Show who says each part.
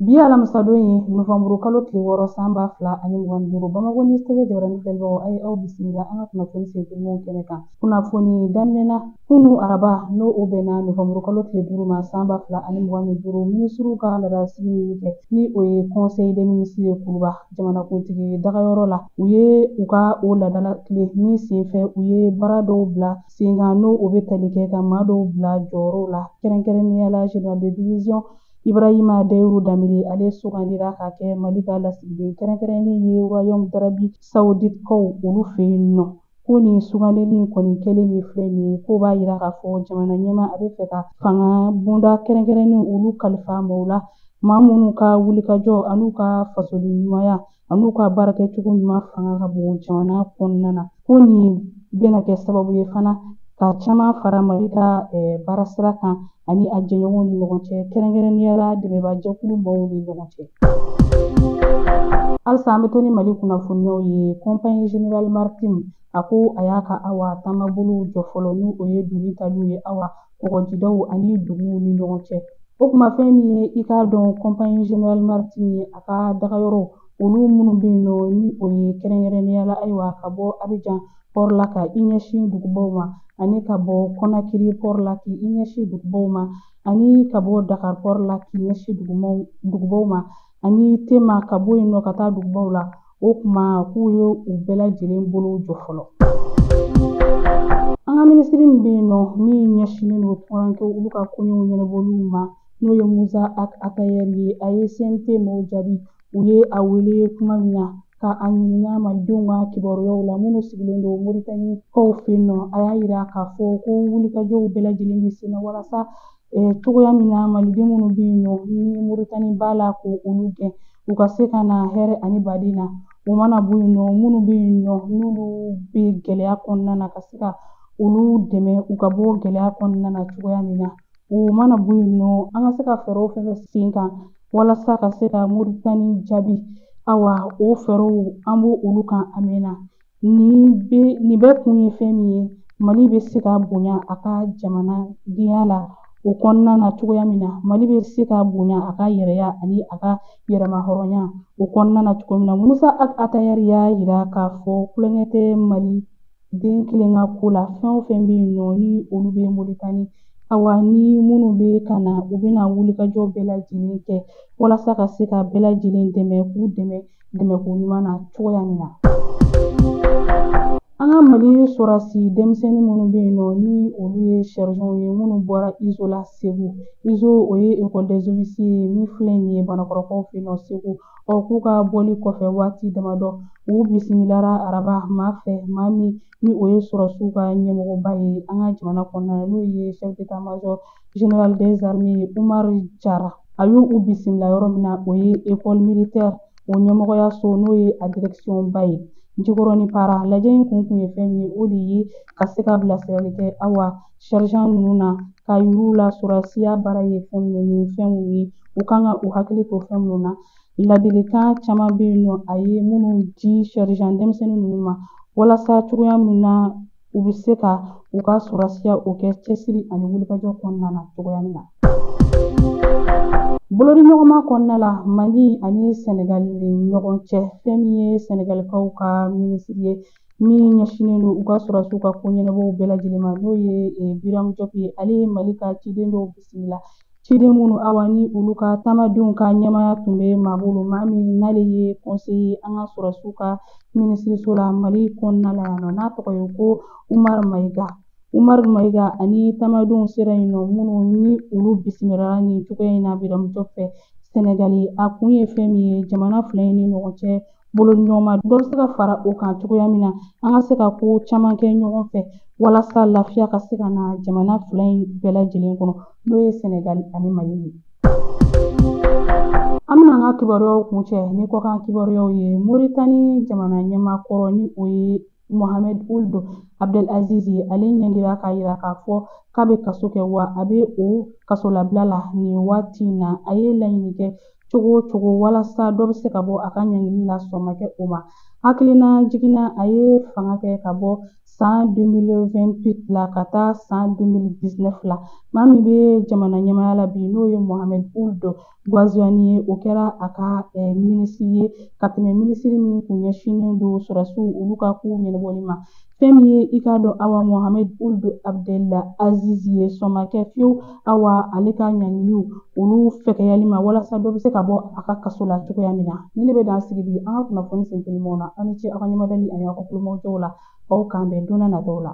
Speaker 1: Bi alamisa don ye Nɔfɛburu kalo tile 6 san 2025 Bamakɔ News TV jabaranin filɛbagaw a ye aw bisimila an ka kunnafoni senfɛminɛw kɛnɛ kan. Kunnafoni daminɛna kunun araba n'o bɛnna Nɔfɛburu kalo tile 5 ma san 2025 minisiriw ka laadasigi min kɛ ni o ye Conseil des ministres ye Kuruba jamanakuntigi dagayɔrɔ la. U ye u ka o laadala tile min senfɛ u ye baara dɔw bila sen kan n'o bɛ tali kɛ ka maa dɔw bila jɔyɔrɔw la. Kɛrɛnkɛrɛnnenya la Général de division Ibrahima Dayiru Danbele ale sugandira ka kɛ Mali ka lasigiden kɛrɛnkɛrɛnnen ye Royaume d'Arabie Saoudite-kaw olu fɛ yen nɔ. Ko nin sugandili kɔni kɛlen min filɛ nin ye ko b'a jira k'a fɔ jamana ɲɛmaa a bɛ fɛ ka fanga bonda kɛrɛnkɛrɛnnen olu kalifa maaw la, maa minnu ka wulikajɔ an'u ka fasoli ɲumanya an'u ka baarakɛcogo ɲuman fanga ka bon jamana kɔnɔna na. Ko nin bɛna kɛ sababu ye fana ka caman fara Mali ka baara sira kan ani a jɛɲɔgɔnw ni ɲɔgɔn cɛ, kɛrɛnkɛrɛnnenya la dɛmɛbagajɛkulu maaw ni ɲɔgɔn cɛ. Halisa an bɛ to ni Mali kunnafoniyaw ye. Compagnie Générale Maritime a ko a y'a ka awa taamabolo jɔ fɔlɔ n'o ye doni taliw ye awa kɔgɔjidaw ani duguw ni ɲɔgɔn cɛ. O tuma fɛn min ye i k'a dɔn Compagnie Générale Maritime ye a ka dagayɔrɔ olu minnu bɛ yen nɔ ni o ye kɛrɛnkɛrɛnnenya la ayiwa ka bɔ Abidjan port la ka i ɲɛsin dugubaw ma ani ka bɔ Conakry port la k'i ɲɛsin dugubaw ma ani ka bɔ Dakar port la k'i ɲɛsin dugubaw ma ani Tema ka bɔ yen nɔ ka taa dugubaw la. O tuma k'u ye u bɛɛ lajɛlen bolo jɔ fɔlɔ. An ka minisiri min bɛ yen nɔ min ɲɛsinnen don tunkarankew olu ka koɲɛw ɲɛnabɔliw ma n'o ye Musa Atayɛri ye a ye CNT maaw jaabi u ye a wele kuma min na ka a ɲininka malidenw ka kibaruyaw la minnu sigilen don Moritani kaw fɛ yen nɔ. A y'a jira k'a fɔ ko wulikajɔw bɛɛ lajɛlen bɛ sen na walasa cogoya min na maliden minnu bɛ yen nɔ ni Moritani b'a la ko olu gɛn u ka se ka na hɛrɛ ani baden na. O mana bɔ yen nɔ minnu bɛ yen nɔ n'olu bɛ gɛlɛya kɔnɔna na ka se ka olu dɛmɛ u ka bɔ gɛlɛya kɔnɔna na cogoya min na. O mana bɔ yen nɔ an ka se ka fɛɛrɛw fɛn sen kan walasa ka se ka Moritani jaabi awa o fɛɛrɛw an b'o olu kan a mɛnna. Nin bɛɛ kun ye fɛn min ye Mali bɛ se ka bonya a ka jamanadenya la o kɔnɔna na cogoya min na. Mali bɛ se ka bonya a ka yɛrɛya ani a ka yɛrɛmahɔrɔnya o kɔnɔna na cogo min na. Musa Atayɛri y'a jira k'a fɔ kulonkɛ tɛ maliden kelen ka ko la. Fɛn o fɛn bɛ yen nɔ ni olu bɛ Moritani awa ni minnu bɛ ka na u bɛna wulikajɔ bɛɛ lajɛlen kɛ walasa ka se ka bɛɛ lajɛlen dɛmɛ k'u dɛmɛ ko ɲuman na cogoya min na. An ka Mali sɔrasi denmisɛnnin minnu bɛ yen nɔ ni olu ye sergents ye minnu bɔra ISO la Segu. ISO o ye École des officiers ye min filɛ nin ye Banakɔrɔkaw fɛ yen nɔ Segu. K'u ka bɔli kɔfɛ waati damadɔ u bisimilara araba maa fɛ maa min ni o ye sɔrɔsiw ka ɲɛmɔgɔba ye an ka jamana kɔnɔna na n'o ye chef d'état-major général des armées Umaru Jara. A y'u bisimila yɔrɔ min na o ye école militaire o ɲɛmɔgɔyaso n'o ye a direction ba ye. Jikɔrɔni Para lajɛ in kun ye fɛn min ye o de ye ka se ka bilasirali kɛ awa sergent ninnu na ka yir'u la sɔrɔsiya baara ye fɛn minnu ni fɛn minnu ye u kan ka u hakili to fɛn minnu na. Ladilikan caman bɛ yen nɔ a ye minnu di sergent denmisɛnnin ninnu ma walasa cogoya min na u bɛ se ka u ka sɔrɔsiya o kɛ cɛsiri ani wulikajɔ kɔnɔna na cogoya min na. Bolodiɲɔgɔnma kɔnɔna la Mali ani Senegal ni ɲɔgɔn cɛ fɛn min ye Senegalikaw ka minisiri ye min ɲɛsinnen don u ka sɔrɔsiw ka ko ɲɛnabɔw bɛɛ lajɛlen ma n'o ye Biram Diop ye. Ale ye Mali ka ciden dɔw bisimila. Ciden minnu awa ni olu ka taamadenw ka ɲɛmaaya tun bɛ maa bolo maa min n'ale ye conseiller an ka sɔrɔsiw ka minisiriso la Mali kɔnɔna la yan nɔ n'a tɔgɔ ye ko Umaru Mayiga ani taamadenw sera yen nɔ minnu ni olu bisimilala nin cogoya in na Biram Diop fɛ Senegal a kun ye fɛn min ye jamana fila in ni ɲɔgɔn cɛ bolodiɲɔgɔnma dɔ bɛ se ka fara o kan cogoya min na an ka se ka ko caman kɛ ɲɔgɔn fɛ walasa lafiya ka se ka na jamana fila in bɛɛ lajɛlen kɔnɔ n'o ye Senegal ani Mali ye. An bɛna an ka kibaruyaw kun cɛ ni kɔkan kibaruyaw ye. Moritani jamana ɲɛmaa kɔrɔ ni o ye Mohamed Ould Abdelaziz ye ale ɲɛngira k'a jira k'a fɔ k'a bɛ kaso kɛ wa a bɛ o kasolabila la nin waati in na. A ye laɲini kɛ cogo o cogo walasa dɔ bɛ se ka bɔ a ka ɲangili la sɔn ma kɛ o ma. Hakilina jiginna a ye fanga kɛ ka bɔ san 2028 la ka taa san 2019 la. Maa min bɛ jamana ɲɛmaaya la bi n'o ye Mohamed Ould Ghazouani ye o kɛra a ka minisiri ye ka tɛmɛ minisiri min kun ɲɛsinnen don sɔrɔdasiw olu ka kow ɲɛnabɔli ma. Fɛn min ye i k'a dɔn Awa Mohamed Ould Abdel Aziz ye sɔn ma kɛ fiyewu Awa ale ka ɲangiliw olu fɛkɛyali ma walasa dɔ bɛ se ka bɔ a ka kaso la cogoya min na. Ni ne bɛ dan sigi bi an ka kunnafoni sen telimanw na aw ni ce aw ka ɲɛmadali ani aw ka kulomajɔw la aw k'an bɛn don n'a nataw la.